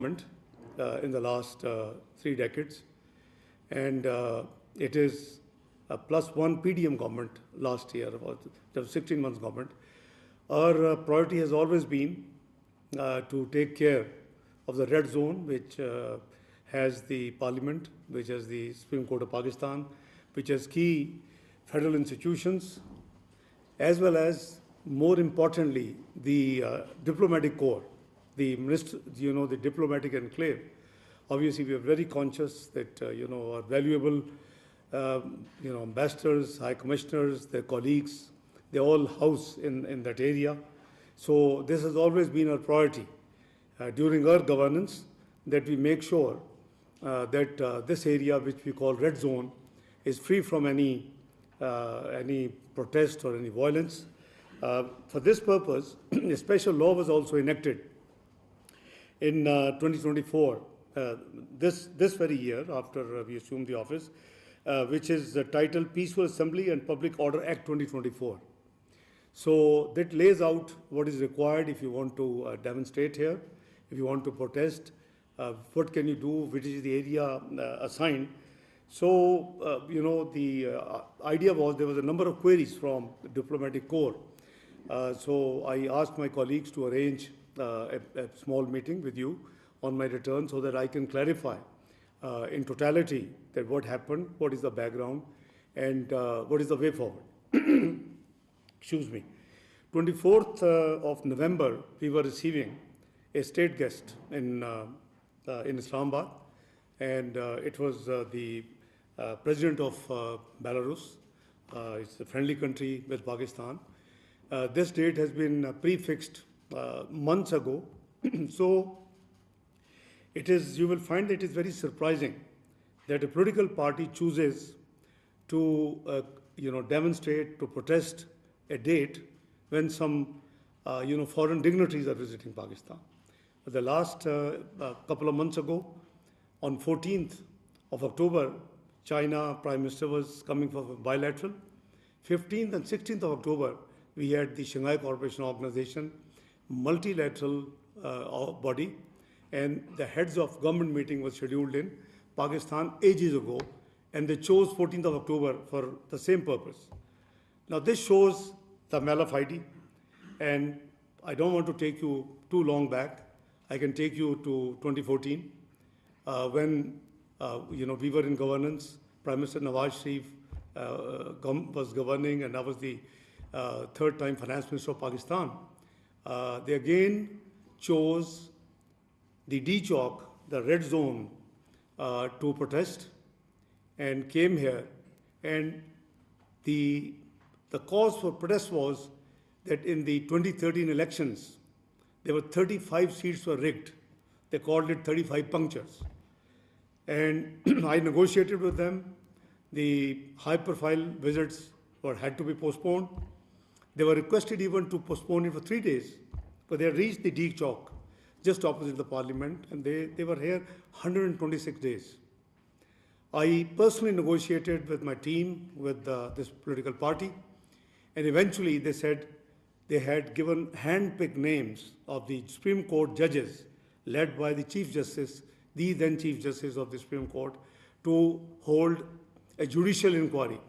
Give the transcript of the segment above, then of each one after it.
in the last 3 decades, and it is a +1 PDM government last year, about the 16 months government. Our priority has always been to take care of the red zone, which has the Parliament, which has the Supreme Court of Pakistan, which has key federal institutions, as well as, more importantly, the diplomatic corps, the the diplomatic enclave. Obviously, we are very conscious that our valuable ambassadors, high commissioners, their colleagues, they all house in that area. So this has always been our priority during our governance, that we make sure that this area, which we call red zone, is free from any protest or any violence. For this purpose, a special law was also enacted in 2024, this very year after we assumed the office, which is titled Peaceful Assembly and Public Order Act 2024. So that lays out what is required if you want to demonstrate here, if you want to protest, what can you do, which is the area assigned. So, the idea was there was a number of queries from the diplomatic corps. So I asked my colleagues to arrange a small meeting with you on my return so that I can clarify in totality that what happened, what is the background, and what is the way forward. Excuse me. 24th of November, we were receiving a state guest in Islamabad, and it was the President of Belarus. It's a friendly country with Pakistan. This date has been prefixed months ago. So it is, you will find that it is very surprising that a political party chooses to demonstrate, to protest a date when some foreign dignitaries are visiting Pakistan. The last couple of months ago, on 14th of October, China Prime Minister was coming for bilateral. 15th and 16th of October, we had the Shanghai Cooperation Organization, multilateral body, and the heads of government meeting was scheduled in Pakistan ages ago, and they chose 14th of October for the same purpose. Now this shows the malafide, and I don't want to take you too long back. I can take you to 2014, when we were in governance. Prime Minister Nawaz Sharif was governing, and I was the third time Finance Minister of Pakistan. They again chose the D Chowk, the red zone, to protest, and came here. And the cause for protest was that in the 2013 elections, there were 35 seats were rigged. They called it 35 punctures. And I negotiated with them. The high-profile visits had to be postponed. They were requested even to postpone it for 3 days, but they had reached the D Chowk, just opposite the Parliament, and they were here 126 days. I personally negotiated with my team, with this political party, and eventually they said they had given hand-picked names of the Supreme Court judges, led by the Chief Justice, the then Chief Justice of the Supreme Court, to hold a judicial inquiry.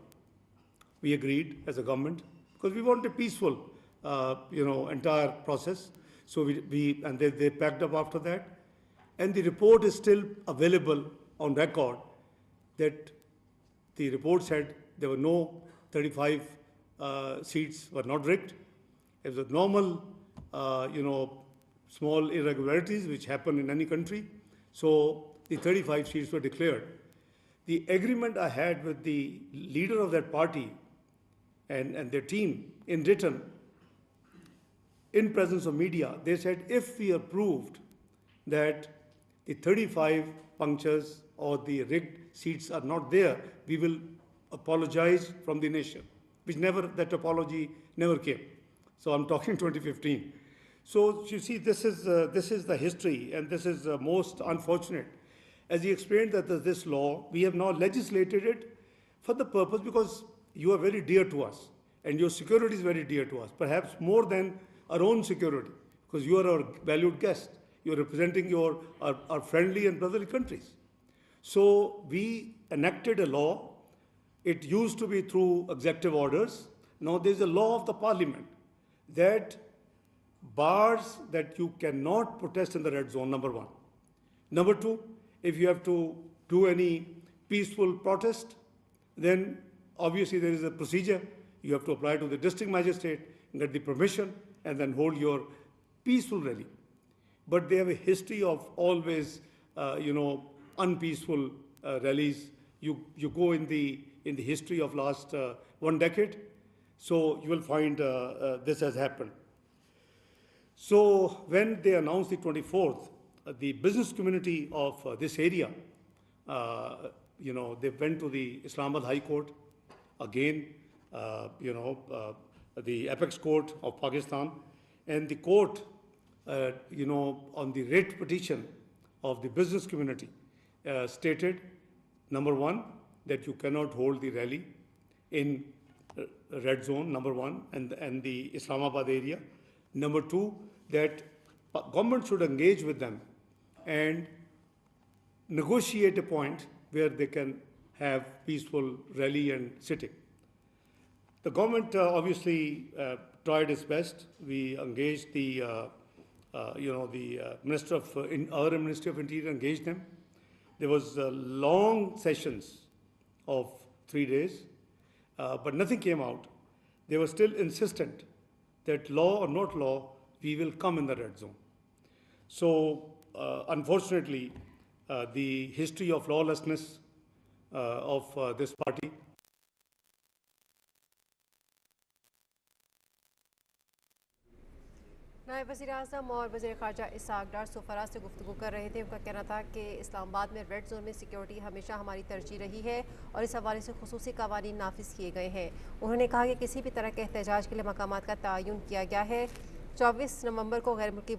We agreed as a government, because we want a peaceful, entire process. So they packed up after that, and the report is still available on record. That the report said there were no 35 seats were not rigged. It was normal, small irregularities which happen in any country. So the 35 seats were declared. The agreement I had with the leader of that party and their team in written, in presence of media, they said if we are proved that the 35 punctures or the rigged seats are not there, we will apologize from the nation, that apology never came. So I'm talking 2015. So you see, this is the history, and this is most unfortunate. As he explained that this law, we have now legislated it for the purpose, because you are very dear to us, and your security is very dear to us, perhaps more than our own security, because you are our valued guest. you're representing our friendly and brotherly countries. So we enacted a law. It used to be through executive orders. Now there's a law of the parliament that bars that you cannot protest in the red zone, number one. Number two, if you have to do any peaceful protest, then obviously there is a procedure. You have to apply to the district magistrate, get the permission, and then hold your peaceful rally. But they have a history of always, unpeaceful rallies. You go in the history of last 1 decade, so you will find this has happened. So when they announced the 24th, the business community of this area, they went to the Islamabad High Court, again, the apex court of Pakistan, and the court, on the writ petition of the business community, stated, number one, that you cannot hold the rally in red zone, number one, and the Islamabad area. Number two, that government should engage with them and negotiate a point where they can have peaceful rally and sitting. The government obviously tried its best. We engaged the Minister of our Ministry of Interior engaged them. There was long sessions of 3 days, but nothing came out. They were still insistent that law or not law, we will come in the red zone. So unfortunately, the history of lawlessness of this party. नायब वज़ीर-ए-आज़म और वज़ीर ख़ारजा Isaac डार सफ़रा से गुफ्तगू कर रहे थे। उनका कहना था कि इस्लामाबाद में रेड जोन में सिक्योरिटी हमेशा हमारी तरजीह रही है और इस हवाले से खुसूसी क़वानीन नाफिज किए गए हैं। उन्होंने कहा कि किसी भी तरह के एहतजाज के लिए मकामात का तयन किया गया है। 24 नवंबर को गैर मुल्की